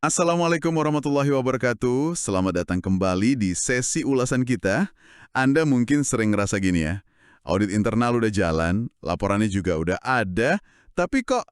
Assalamualaikum warahmatullahi wabarakatuh. Selamat datang kembali di sesi ulasan kita. Anda mungkin sering ngerasa gini ya, audit internal udah jalan, laporannya juga udah ada, tapi kok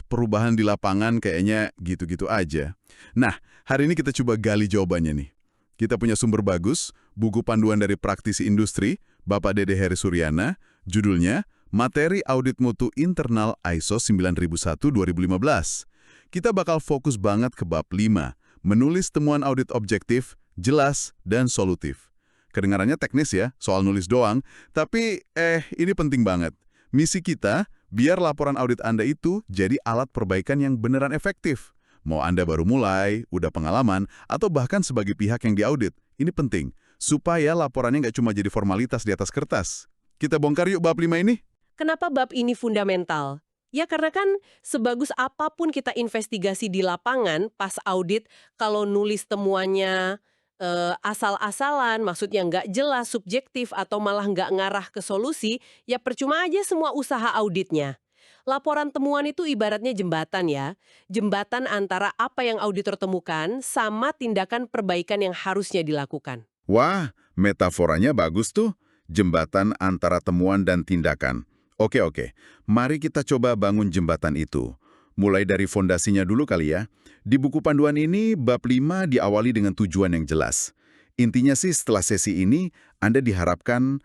perubahan di lapangan kayaknya gitu-gitu aja. Nah, hari ini kita coba gali jawabannya nih. Kita punya sumber bagus, buku panduan dari praktisi industri, Bapak Dede Heri Suryana, judulnya Materi Audit Mutu Internal ISO 9001-2015. Kita bakal fokus banget ke bab 5, menulis temuan audit objektif, jelas, dan solutif. Kedengarannya teknis ya, soal nulis doang, tapi ini penting banget. Misi kita, biar laporan audit Anda itu jadi alat perbaikan yang beneran efektif. Mau Anda baru mulai, udah pengalaman, atau bahkan sebagai pihak yang diaudit, ini penting, supaya laporannya nggak cuma jadi formalitas di atas kertas. Kita bongkar yuk bab 5 ini. Kenapa bab ini fundamental? Ya karena kan sebagus apapun kita investigasi di lapangan pas audit, kalau nulis temuannya asal-asalan, maksudnya nggak jelas, subjektif, atau malah nggak ngarah ke solusi, ya percuma aja semua usaha auditnya. Laporan temuan itu ibaratnya jembatan ya, jembatan antara apa yang auditor temukan sama tindakan perbaikan yang harusnya dilakukan. Wah, metaforanya bagus tuh. Jembatan antara temuan dan tindakan. Oke. Mari kita coba bangun jembatan itu. Mulai dari fondasinya dulu kali ya. Di buku panduan ini, bab 5 diawali dengan tujuan yang jelas. Intinya sih setelah sesi ini, Anda diharapkan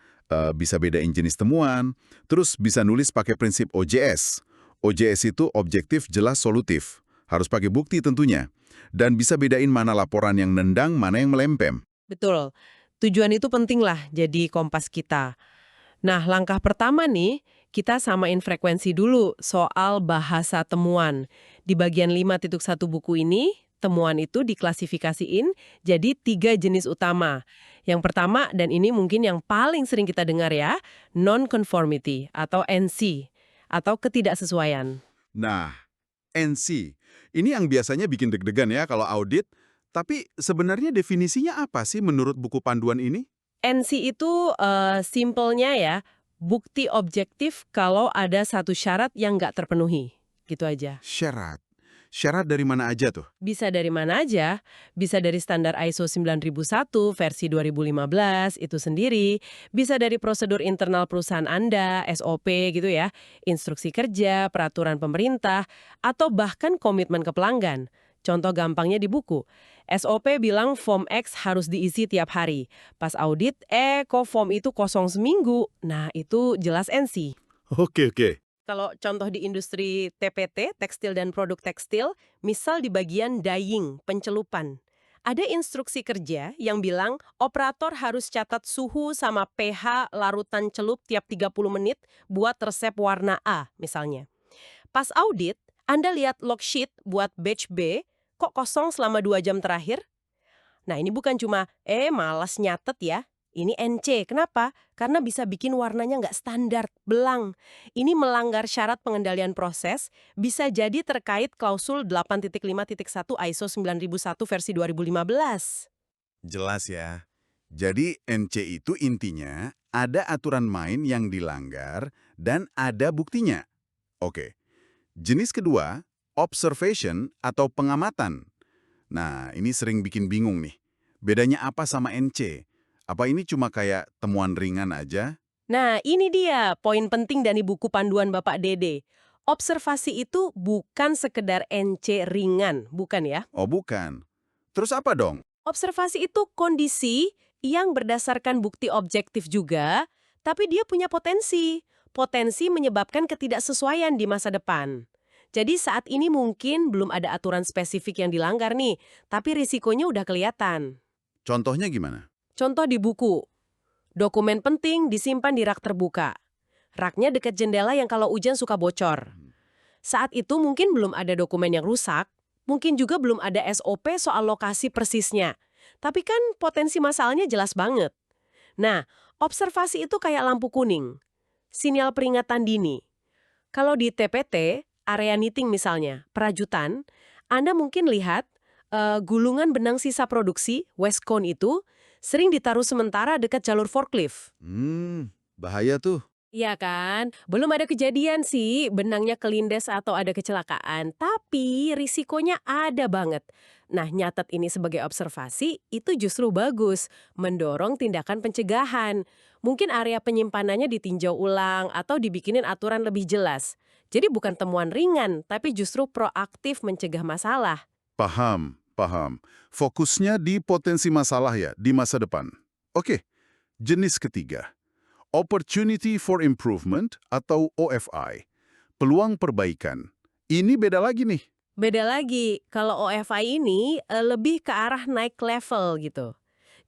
bisa bedain jenis temuan, terus bisa nulis pakai prinsip OJS. OJS itu objektif, jelas, solutif. Harus pakai bukti tentunya. Dan bisa bedain mana laporan yang nendang, mana yang melempem. Betul. Tujuan itu penting lah jadi kompas kita. Nah, langkah pertama nih, kita samain frekuensi dulu soal bahasa temuan. Di bagian 5.1 buku ini, temuan itu diklasifikasiin jadi 3 jenis utama. Yang pertama, dan ini mungkin yang paling sering kita dengar ya, non-conformity atau NC, atau ketidaksesuaian. Nah, NC. Ini yang biasanya bikin deg-degan ya kalau audit. Tapi sebenarnya definisinya apa sih menurut buku panduan ini? NC itu simpelnya ya, bukti objektif kalau ada satu syarat yang nggak terpenuhi. Gitu aja. Syarat. Syarat dari mana aja tuh? Bisa dari mana aja, bisa dari standar ISO 9001 versi 2015 itu sendiri, bisa dari prosedur internal perusahaan Anda, SOP gitu ya, instruksi kerja, peraturan pemerintah, atau bahkan komitmen ke pelanggan. Contoh gampangnya di buku. SOP bilang form X harus diisi tiap hari. Pas audit, kok form itu kosong seminggu. Nah, itu jelas NC. Oke. Kalau contoh di industri TPT, tekstil dan produk tekstil, misal di bagian dyeing, pencelupan. Ada instruksi kerja yang bilang operator harus catat suhu sama pH larutan celup tiap 30 menit buat resep warna A, misalnya. Pas audit, Anda lihat log sheet buat batch B, kok kosong selama 2 jam terakhir? Nah, ini bukan cuma, malas nyatet ya. Ini NC. Kenapa? Karena bisa bikin warnanya nggak standar, belang. Ini melanggar syarat pengendalian proses, bisa jadi terkait klausul 8.5.1 ISO 9001 versi 2015. Jelas ya. Jadi NC itu intinya ada aturan main yang dilanggar dan ada buktinya. Oke. Jenis kedua, observation atau pengamatan. Nah, ini sering bikin bingung nih. Bedanya apa sama NC? Apa ini cuma kayak temuan ringan aja? Nah, ini dia poin penting dari buku panduan Bapak Dede. Observasi itu bukan sekedar NC ringan, bukan ya? Oh bukan. Terus apa dong? Observasi itu kondisi yang berdasarkan bukti objektif juga, tapi dia punya potensi. Potensi menyebabkan ketidaksesuaian di masa depan. Jadi saat ini mungkin belum ada aturan spesifik yang dilanggar nih, tapi risikonya udah kelihatan. Contohnya gimana? Contoh di buku, dokumen penting disimpan di rak terbuka. Raknya dekat jendela yang kalau hujan suka bocor. Saat itu mungkin belum ada dokumen yang rusak, mungkin juga belum ada SOP soal lokasi persisnya. Tapi kan potensi masalahnya jelas banget. Nah, observasi itu kayak lampu kuning. Sinyal peringatan dini. Kalau di TPT, area knitting misalnya, perajutan, Anda mungkin lihat gulungan benang sisa produksi, waste cone itu, sering ditaruh sementara dekat jalur forklift. Bahaya tuh. Iya kan? Belum ada kejadian sih benangnya kelindes atau ada kecelakaan, tapi risikonya ada banget. Nah, nyatet ini sebagai observasi itu justru bagus, mendorong tindakan pencegahan. Mungkin area penyimpanannya ditinjau ulang atau dibikinin aturan lebih jelas. Jadi bukan temuan ringan, tapi justru proaktif mencegah masalah. Paham, paham. Fokusnya di potensi masalah ya, di masa depan. Oke, jenis ketiga. Opportunity for Improvement atau OFI. Peluang perbaikan. Ini beda lagi nih. Beda lagi, kalau OFI ini lebih ke arah naik level gitu.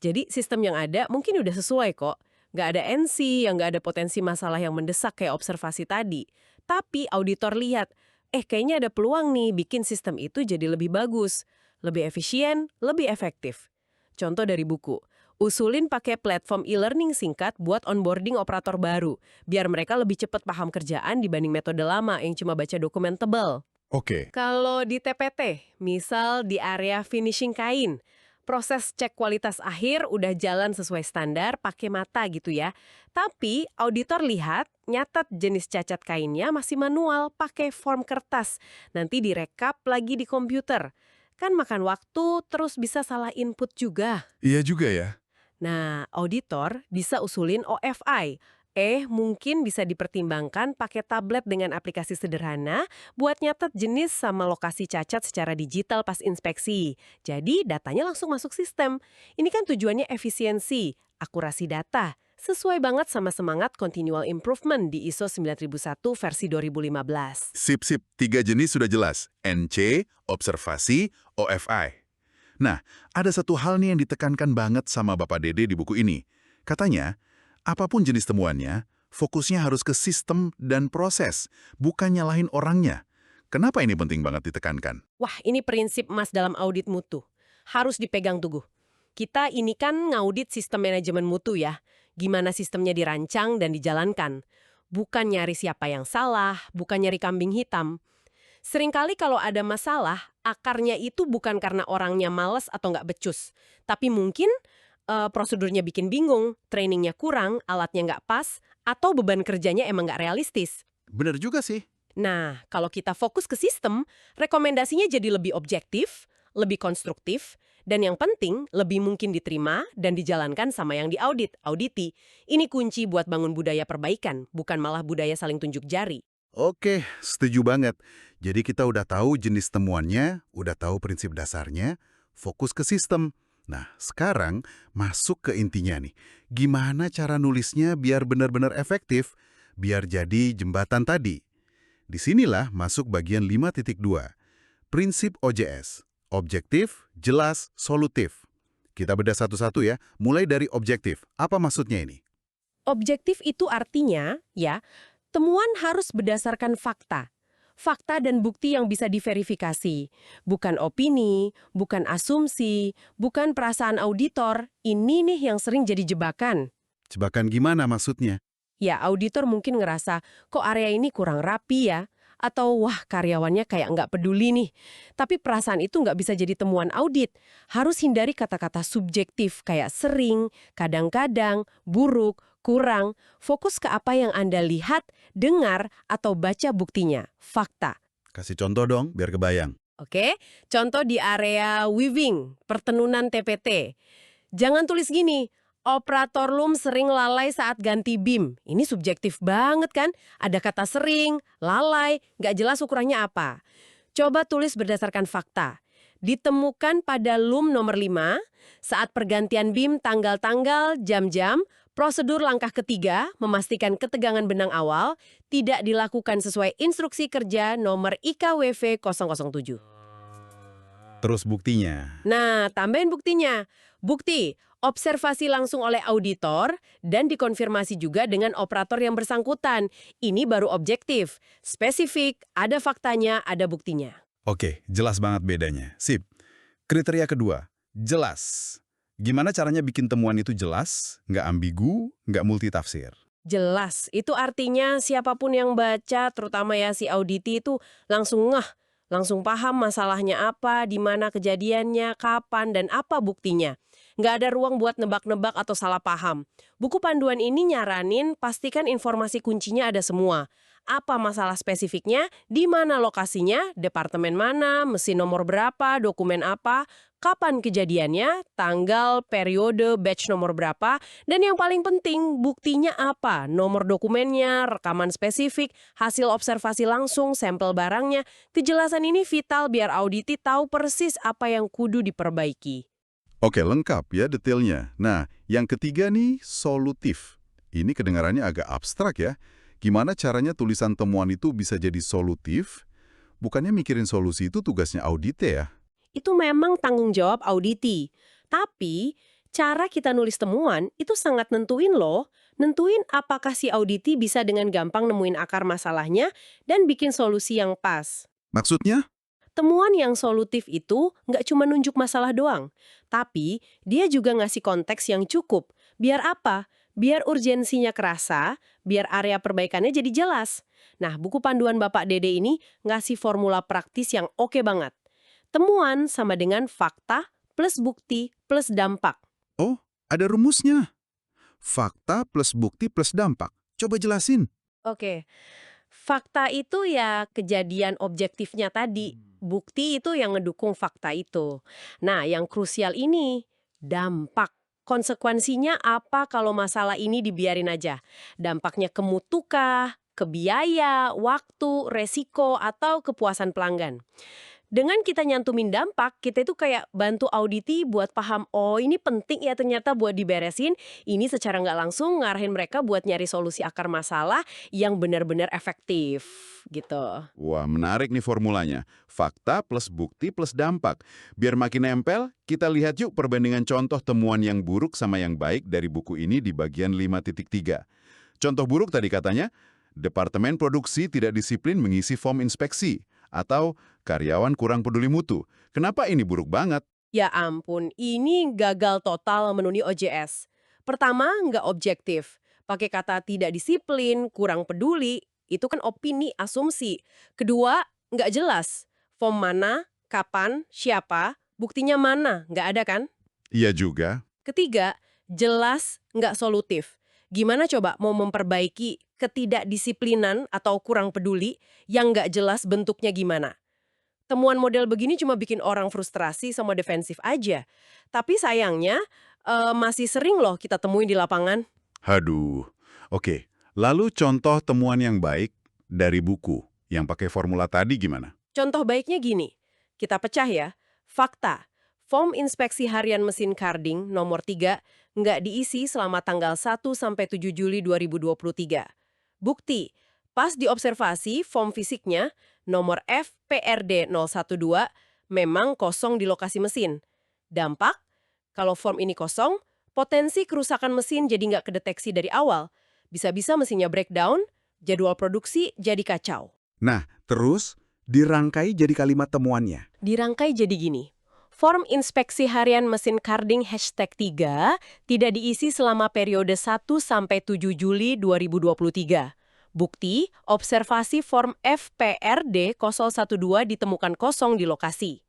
Jadi sistem yang ada mungkin udah sesuai kok. Nggak ada NC yang nggak ada potensi masalah yang mendesak kayak observasi tadi. Tapi auditor lihat, kayaknya ada peluang nih bikin sistem itu jadi lebih bagus, lebih efisien, lebih efektif. Contoh dari buku, usulin pakai platform e-learning singkat buat onboarding operator baru, biar mereka lebih cepat paham kerjaan dibanding metode lama yang cuma baca dokumen tebal. Oke, Kalau di TPT, misal di area finishing kain, proses cek kualitas akhir udah jalan sesuai standar pakai mata gitu ya. Tapi auditor lihat, nyatat jenis cacat kainnya masih manual pakai form kertas. Nanti direkap lagi di komputer. Kan makan waktu, terus bisa salah input juga. iya juga ya. Nah, auditor bisa usulin OFI. Mungkin bisa dipertimbangkan pakai tablet dengan aplikasi sederhana buat nyatet jenis sama lokasi cacat secara digital pas inspeksi. Jadi datanya langsung masuk sistem. Ini kan tujuannya efisiensi, akurasi data. Sesuai banget sama semangat continual improvement di ISO 9001 versi 2015. Sip-sip, 3 jenis sudah jelas. NC, observasi, OFI. Nah, ada satu hal nih yang ditekankan banget sama Bapak Dede di buku ini. Katanya, apapun jenis temuannya, fokusnya harus ke sistem dan proses, bukan nyalahin orangnya. Kenapa ini penting banget ditekankan? Wah, ini prinsip emas dalam audit mutu. Harus dipegang teguh. Kita ini kan ngaudit sistem manajemen mutu ya. Gimana sistemnya dirancang dan dijalankan. Bukan nyari siapa yang salah, bukan nyari kambing hitam. Seringkali kalau ada masalah, akarnya itu bukan karena orangnya males atau nggak becus. Tapi mungkin prosedurnya bikin bingung, trainingnya kurang, alatnya nggak pas, atau beban kerjanya emang nggak realistis. Bener juga sih. Nah, kalau kita fokus ke sistem, rekomendasinya jadi lebih objektif, lebih konstruktif, dan yang penting lebih mungkin diterima dan dijalankan sama yang auditi. Ini kunci buat bangun budaya perbaikan, bukan malah budaya saling tunjuk jari. Oke, setuju banget. Jadi kita udah tahu jenis temuannya, udah tahu prinsip dasarnya, fokus ke sistem. Nah, sekarang masuk ke intinya nih. Gimana cara nulisnya biar benar-benar efektif, biar jadi jembatan tadi? Disinilah masuk bagian 5.2. Prinsip OJS. Objektif, jelas, solutif. Kita bedah satu-satu ya, mulai dari objektif. Apa maksudnya ini? Objektif itu artinya, ya, temuan harus berdasarkan fakta. Fakta dan bukti yang bisa diverifikasi. Bukan opini, bukan asumsi, bukan perasaan auditor. Ini nih yang sering jadi jebakan. Jebakan gimana maksudnya? Ya, auditor mungkin ngerasa, kok area ini kurang rapi ya? Atau, wah karyawannya kayak nggak peduli nih. Tapi perasaan itu nggak bisa jadi temuan audit. Harus hindari kata-kata subjektif kayak sering, kadang-kadang, buruk, kurang. Fokus ke apa yang Anda lihat, dengar, atau baca buktinya. Fakta. Kasih contoh dong, biar kebayang. Oke, contoh di area weaving, pertenunan TPT. Jangan tulis gini, operator loom sering lalai saat ganti beam. Ini subjektif banget kan? Ada kata sering, lalai, nggak jelas ukurannya apa. Coba tulis berdasarkan fakta. Ditemukan pada loom nomor 5, saat pergantian beam tanggal-tanggal, jam-jam, prosedur langkah ketiga, memastikan ketegangan benang awal, tidak dilakukan sesuai instruksi kerja nomor IKWV 007. Terus buktinya. Nah, tambahin buktinya. Bukti, observasi langsung oleh auditor dan dikonfirmasi juga dengan operator yang bersangkutan. Ini baru objektif, spesifik, ada faktanya, ada buktinya. Oke, jelas banget bedanya. Sip. Kriteria kedua, jelas. Gimana caranya bikin temuan itu jelas, nggak ambigu, nggak multitafsir? Jelas, itu artinya siapapun yang baca, terutama ya si auditi itu langsung ngeh. Langsung paham masalahnya apa, di mana kejadiannya, kapan, dan apa buktinya. Nggak ada ruang buat nebak-nebak atau salah paham. Buku panduan ini nyaranin pastikan informasi kuncinya ada semua. Apa masalah spesifiknya, di mana lokasinya, departemen mana, mesin nomor berapa, dokumen apa, kapan kejadiannya, tanggal, periode, batch nomor berapa, dan yang paling penting, buktinya apa, nomor dokumennya, rekaman spesifik, hasil observasi langsung, sampel barangnya. Kejelasan ini vital biar auditi tahu persis apa yang kudu diperbaiki. Oke, lengkap ya detailnya. Nah, yang ketiga nih, solutif. Ini kedengarannya agak abstrak ya. Gimana caranya tulisan temuan itu bisa jadi solutif? Bukannya mikirin solusi itu tugasnya audite ya? Itu memang tanggung jawab auditi. Tapi, cara kita nulis temuan itu sangat nentuin loh. Nentuin apakah si auditi bisa dengan gampang nemuin akar masalahnya dan bikin solusi yang pas. Maksudnya? Temuan yang solutif itu nggak cuma nunjuk masalah doang, tapi dia juga ngasih konteks yang cukup. Biar apa? Biar urgensinya kerasa, biar area perbaikannya jadi jelas. Nah, buku panduan Bapak Dede ini ngasih formula praktis yang oke banget. Temuan sama dengan fakta plus bukti plus dampak. Oh, ada rumusnya. Fakta plus bukti plus dampak. Coba jelasin. Oke, fakta itu ya kejadian objektifnya tadi. Bukti itu yang ngedukung fakta itu. Nah, yang krusial ini, dampak. Konsekuensinya apa kalau masalah ini dibiarin aja? Dampaknya ke mutu kah, ke biaya, waktu, resiko, atau kepuasan pelanggan. Dengan kita nyantumin dampak, kita itu kayak bantu auditi buat paham, oh ini penting ya ternyata buat diberesin, ini secara nggak langsung ngarahin mereka buat nyari solusi akar masalah yang benar-benar efektif, gitu. Wah, menarik nih formulanya. Fakta plus bukti plus dampak. Biar makin nempel, kita lihat yuk perbandingan contoh temuan yang buruk sama yang baik dari buku ini di bagian 5.3. Contoh buruk tadi katanya, Departemen Produksi tidak disiplin mengisi form inspeksi, atau karyawan kurang peduli mutu. Kenapa ini buruk banget? Ya ampun, ini gagal total memenuhi OJS. Pertama, nggak objektif. Pakai kata tidak disiplin, kurang peduli, itu kan opini, asumsi. Kedua, nggak jelas. Form mana, kapan, siapa, buktinya mana, nggak ada kan? Iya juga. Ketiga, jelas nggak solutif. Gimana coba mau memperbaiki ketidakdisiplinan atau kurang peduli yang nggak jelas bentuknya gimana? Temuan model begini cuma bikin orang frustrasi sama defensif aja. Tapi sayangnya, masih sering loh kita temuin di lapangan. Haduh. Oke, lalu contoh temuan yang baik dari buku yang pakai formula tadi gimana? Contoh baiknya gini, kita pecah ya. Fakta, form inspeksi harian mesin carding nomor 3 nggak diisi selama tanggal 1 sampai 7 Juli 2023. Bukti, pas diobservasi form fisiknya, nomor FPRD 012 memang kosong di lokasi mesin. Dampak, kalau form ini kosong, potensi kerusakan mesin jadi nggak kedeteksi dari awal. Bisa-bisa mesinnya breakdown, jadwal produksi jadi kacau. Nah, terus dirangkai jadi kalimat temuannya. Dirangkai jadi gini. Form inspeksi harian mesin carding #3 tidak diisi selama periode 1 sampai 7 Juli 2023. Bukti, observasi form FPRD 012 ditemukan kosong di lokasi.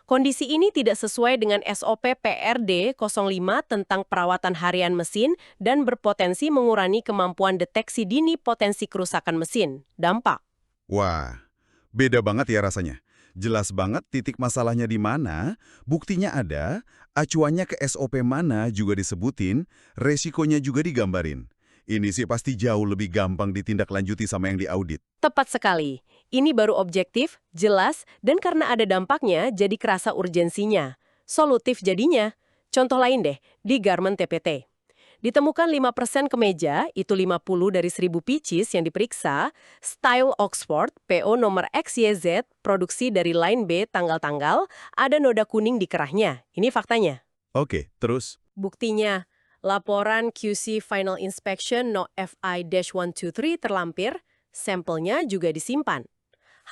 Kondisi ini tidak sesuai dengan SOP PRD 05 tentang perawatan harian mesin dan berpotensi mengurangi kemampuan deteksi dini potensi kerusakan mesin. Dampak. Wah, beda banget ya rasanya. Jelas banget titik masalahnya di mana, buktinya ada, acuannya ke SOP mana juga disebutin, resikonya juga digambarin. Ini sih pasti jauh lebih gampang ditindaklanjuti sama yang diaudit. Tepat sekali. Ini baru objektif, jelas, dan karena ada dampaknya jadi kerasa urgensinya. Solutif jadinya. Contoh lain deh, di garment TPT. Ditemukan 5% kemeja, itu 50 dari 1000 pieces yang diperiksa, style Oxford, PO nomor XYZ, produksi dari line B, tanggal-tanggal, ada noda kuning di kerahnya. Ini faktanya. Oke, terus? Buktinya, laporan QC Final Inspection No FI-123 terlampir, sampelnya juga disimpan.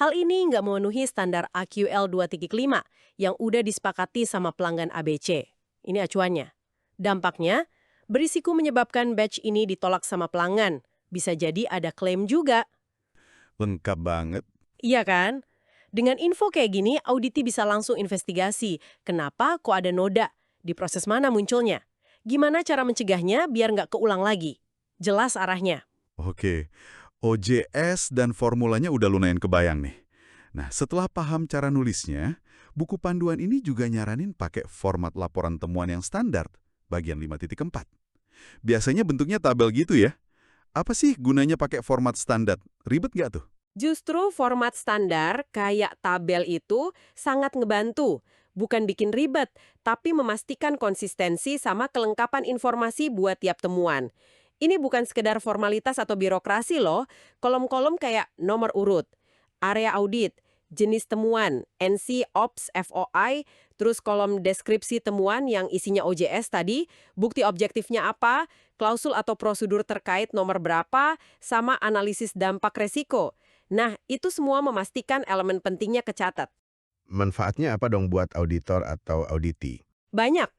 Hal ini nggak memenuhi standar AQL 2.5 yang udah disepakati sama pelanggan ABC. Ini acuannya. Dampaknya, berisiko menyebabkan batch ini ditolak sama pelanggan. Bisa jadi ada klaim juga. Lengkap banget. Iya kan? Dengan info kayak gini, auditi bisa langsung investigasi. Kenapa kok ada noda? Di proses mana munculnya? Gimana cara mencegahnya biar nggak keulang lagi? Jelas arahnya. Oke, OJS dan formulanya udah lumayan kebayang nih. Nah, setelah paham cara nulisnya, buku panduan ini juga nyaranin pakai format laporan temuan yang standar, bagian 5.4. Biasanya bentuknya tabel gitu ya. Apa sih gunanya pakai format standar? Ribet nggak tuh? Justru format standar kayak tabel itu sangat ngebantu. Bukan bikin ribet, tapi memastikan konsistensi sama kelengkapan informasi buat tiap temuan. Ini bukan sekedar formalitas atau birokrasi loh. Kolom-kolom kayak nomor urut, area audit, jenis temuan, NC, Ops, FOI, terus kolom deskripsi temuan yang isinya OJS tadi, bukti objektifnya apa, klausul atau prosedur terkait nomor berapa, sama analisis dampak resiko. Nah, itu semua memastikan elemen pentingnya kecatat. Manfaatnya apa dong buat auditor atau auditi? Banyak.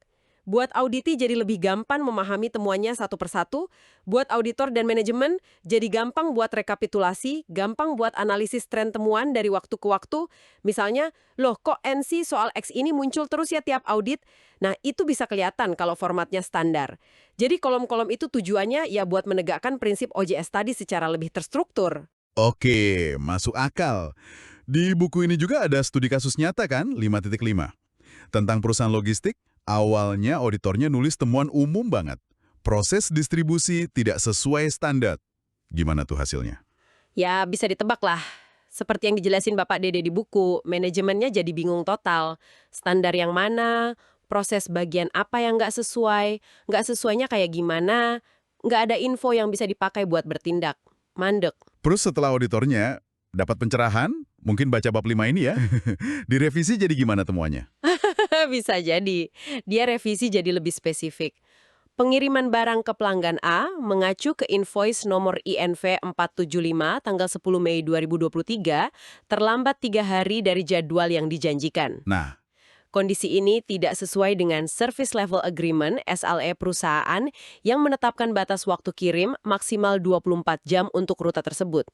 Buat auditi jadi lebih gampang memahami temuannya satu persatu, buat auditor dan manajemen jadi gampang buat rekapitulasi, gampang buat analisis tren temuan dari waktu ke waktu. Misalnya, loh kok NC soal X ini muncul terus ya tiap audit? Nah, itu bisa kelihatan kalau formatnya standar. Jadi kolom-kolom itu tujuannya ya buat menegakkan prinsip OJS tadi secara lebih terstruktur. Oke, masuk akal. Di buku ini juga ada studi kasus nyata kan, 5.5. Tentang perusahaan logistik, awalnya auditornya nulis temuan umum banget. Proses distribusi tidak sesuai standar. Gimana tuh hasilnya? Ya, bisa ditebak lah. Seperti yang dijelasin Bapak Dede di buku, manajemennya jadi bingung total. Standar yang mana, proses bagian apa yang nggak sesuainya kayak gimana, nggak ada info yang bisa dipakai buat bertindak. Mandek. Terus setelah auditornya dapat pencerahan, mungkin baca bab 5 ini ya, direvisi jadi gimana temuannya? Bisa jadi. Dia revisi jadi lebih spesifik. Pengiriman barang ke pelanggan A mengacu ke invoice nomor INV 475 tanggal 10 Mei 2023 terlambat 3 hari dari jadwal yang dijanjikan. Nah, Kondisi ini tidak sesuai dengan Service Level Agreement SLA perusahaan yang menetapkan batas waktu kirim maksimal 24 jam untuk rute tersebut.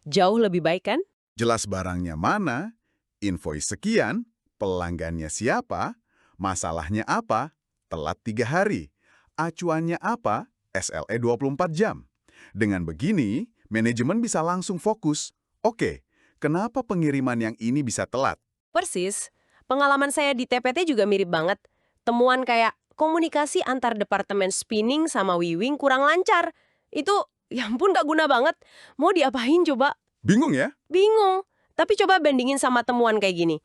Jauh lebih baik kan? jelas barangnya mana, invoice sekian, pelanggannya siapa, masalahnya apa, telat 3 hari, acuannya apa, SLA 24 jam. Dengan begini, manajemen bisa langsung fokus. Oke, kenapa pengiriman yang ini bisa telat? Persis. Pengalaman saya di TPT juga mirip banget. Temuan kayak komunikasi antar departemen spinning sama Wiwing kurang lancar. Itu, ya ampun gak guna banget. Mau diapain coba? Bingung ya? Bingung. Tapi coba bandingin sama temuan kayak gini.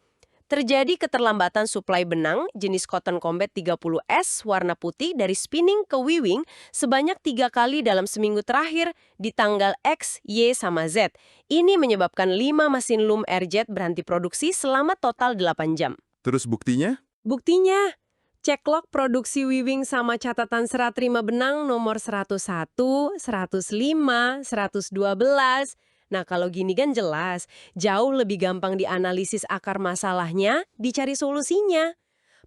Terjadi keterlambatan suplai benang jenis Cotton Combat 30S warna putih dari spinning ke Wiwing sebanyak 3 kali dalam seminggu terakhir di tanggal X, Y, sama Z. Ini menyebabkan 5 mesin loom airjet berhenti produksi selama total 8 jam. Terus buktinya? Buktinya, cek log produksi Wiwing sama catatan serat terima benang nomor 101, 105, 112. Nah, kalau gini kan jelas, jauh lebih gampang dianalisis akar masalahnya, dicari solusinya.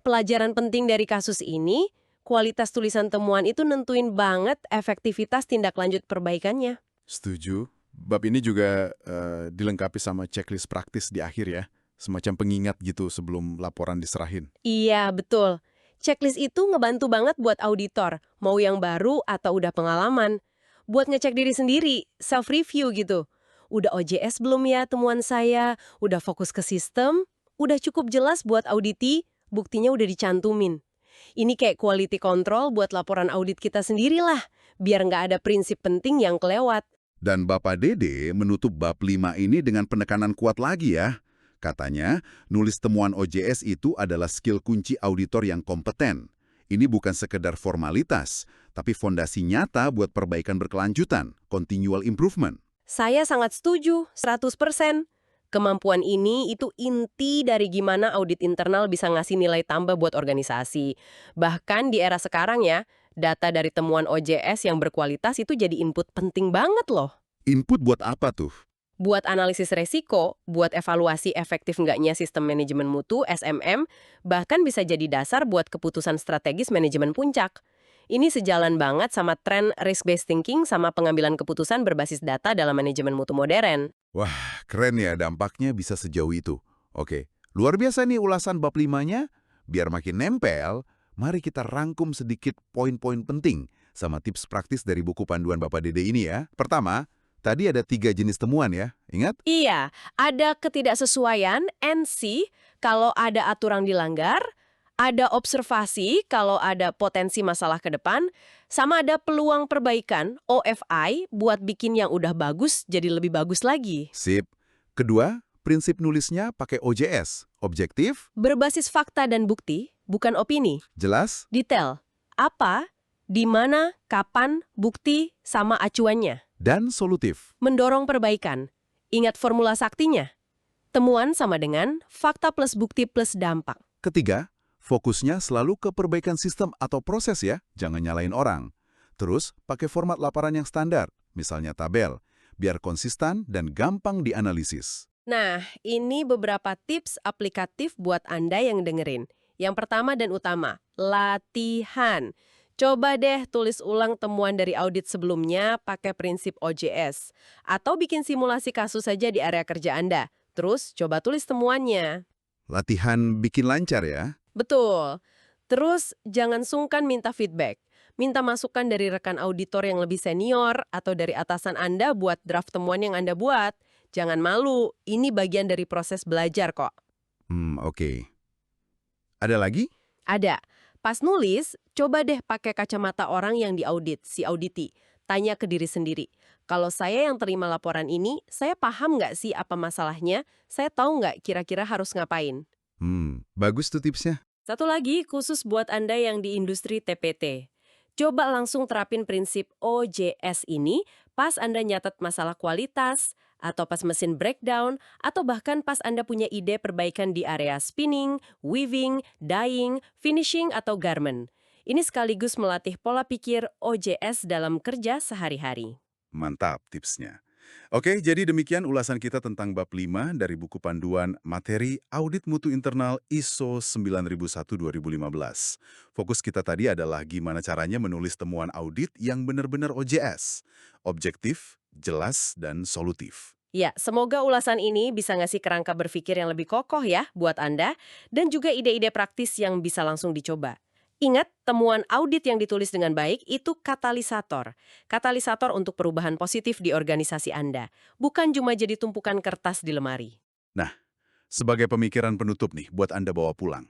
Pelajaran penting dari kasus ini, kualitas tulisan temuan itu nentuin banget efektivitas tindak lanjut perbaikannya. Setuju. Bab ini juga dilengkapi sama checklist praktis di akhir ya. Semacam pengingat gitu sebelum laporan diserahin. Iya, betul. Checklist itu ngebantu banget buat auditor, mau yang baru atau udah pengalaman. Buat ngecek diri sendiri, self-review gitu. Udah OJS belum ya temuan saya? Udah fokus ke sistem? Udah cukup jelas buat auditi? Buktinya udah dicantumin. Ini kayak quality control buat laporan audit kita sendirilah, biar nggak ada prinsip penting yang kelewat. Dan Bapak Dede menutup bab 5 ini dengan penekanan kuat lagi ya. Katanya, nulis temuan OJS itu adalah skill kunci auditor yang kompeten. Ini bukan sekedar formalitas, tapi fondasi nyata buat perbaikan berkelanjutan, continual improvement. Saya sangat setuju, 100%. Kemampuan ini itu inti dari gimana audit internal bisa ngasih nilai tambah buat organisasi. Bahkan di era sekarang ya, data dari temuan OJS yang berkualitas itu jadi input penting banget loh. Input buat apa tuh? Buat analisis resiko, buat evaluasi efektif nggaknya sistem manajemen mutu, SMM, bahkan bisa jadi dasar buat keputusan strategis manajemen puncak. Ini sejalan banget sama tren risk-based thinking sama pengambilan keputusan berbasis data dalam manajemen mutu modern. Wah, keren ya dampaknya bisa sejauh itu. Oke, luar biasa nih ulasan bab 5-nya. Biar makin nempel, mari kita rangkum sedikit poin-poin penting sama tips praktis dari buku panduan Bapak Dede ini ya. Pertama, tadi ada 3 jenis temuan ya, ingat? Iya, ada ketidaksesuaian, NC, kalau ada aturan dilanggar, ada observasi kalau ada potensi masalah ke depan, sama ada peluang perbaikan, OFI, buat bikin yang udah bagus jadi lebih bagus lagi. Sip. Kedua, prinsip nulisnya pakai OJS, objektif, Berbasis fakta dan bukti, bukan opini. jelas, Detail, apa, di mana, kapan, bukti, sama acuannya. dan solutif. Mendorong perbaikan. Ingat formula saktinya. Temuan sama dengan fakta plus bukti plus dampak. Ketiga, fokusnya selalu ke perbaikan sistem atau proses ya, jangan nyalain orang. Terus, pakai format laporan yang standar, misalnya tabel, biar konsisten dan gampang dianalisis. Nah, ini beberapa tips aplikatif buat Anda yang dengerin. Yang pertama dan utama, latihan. Coba deh tulis ulang temuan dari audit sebelumnya pakai prinsip OJS. Atau bikin simulasi kasus saja di area kerja Anda. Terus coba tulis temuannya. Latihan bikin lancar ya. Betul. Terus jangan sungkan minta feedback. Minta masukan dari rekan auditor yang lebih senior atau dari atasan Anda buat draft temuan yang Anda buat. Jangan malu, ini bagian dari proses belajar kok. Oke. Ada lagi? Ada. Pas nulis, coba deh pakai kacamata orang yang diaudit, si auditi. Tanya ke diri sendiri. Kalau saya yang terima laporan ini, saya paham nggak sih apa masalahnya? Saya tahu nggak kira-kira harus ngapain? Bagus tuh tipsnya. Satu lagi khusus buat Anda yang di industri TPT. Coba langsung terapin prinsip OJS ini pas Anda nyatet masalah kualitas, atau pas mesin breakdown, atau bahkan pas Anda punya ide perbaikan di area spinning, weaving, dyeing, finishing, atau garment. Ini sekaligus melatih pola pikir OJS dalam kerja sehari-hari. Mantap tipsnya. Oke, jadi demikian ulasan kita tentang bab 5 dari buku panduan materi Audit Mutu Internal ISO 9001-2015. Fokus kita tadi adalah gimana caranya menulis temuan audit yang benar-benar OJS, objektif, jelas, dan solutif. Ya, semoga ulasan ini bisa ngasih kerangka berpikir yang lebih kokoh ya buat Anda, dan juga ide-ide praktis yang bisa langsung dicoba. Ingat, temuan audit yang ditulis dengan baik itu katalisator. Katalisator untuk perubahan positif di organisasi Anda. Bukan cuma jadi tumpukan kertas di lemari. Sebagai pemikiran penutup nih buat Anda bawa pulang.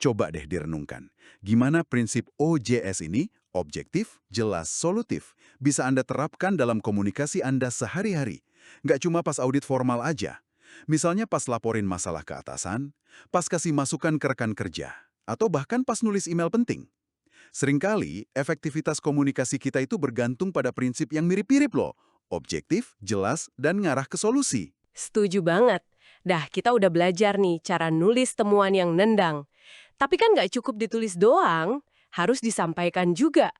Coba deh direnungkan. Gimana prinsip OJS ini, objektif, jelas, solutif, bisa Anda terapkan dalam komunikasi Anda sehari-hari. Nggak cuma pas audit formal aja. Misalnya pas laporin masalah ke atasan, pas kasih masukan ke rekan kerja, atau bahkan pas nulis email penting. Seringkali, efektivitas komunikasi kita itu bergantung pada prinsip yang mirip-mirip loh. Objektif, jelas, dan ngarah ke solusi. Setuju banget. Dah, kita udah belajar nih cara nulis temuan yang nendang. Tapi kan nggak cukup ditulis doang, harus disampaikan juga.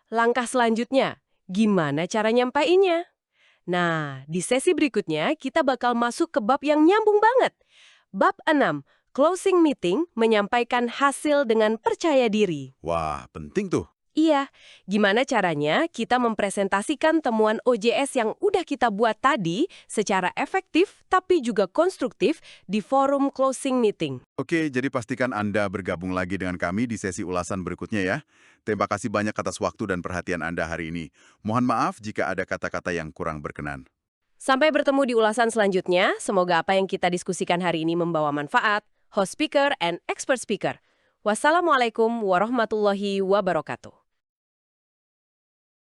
Langkah selanjutnya, gimana cara nyampaiinnya? Nah, di sesi berikutnya kita bakal masuk ke bab yang nyambung banget. Bab 6, closing meeting, menyampaikan hasil dengan percaya diri. Wah, penting tuh. Iya, gimana caranya kita mempresentasikan temuan OJS yang udah kita buat tadi secara efektif tapi juga konstruktif di forum closing meeting. Oke, jadi pastikan Anda bergabung lagi dengan kami di sesi ulasan berikutnya ya. Terima kasih banyak atas waktu dan perhatian Anda hari ini. Mohon maaf jika ada kata-kata yang kurang berkenan. Sampai bertemu di ulasan selanjutnya, semoga apa yang kita diskusikan hari ini membawa manfaat. Host speaker and expert speaker. Wassalamualaikum warahmatullahi wabarakatuh.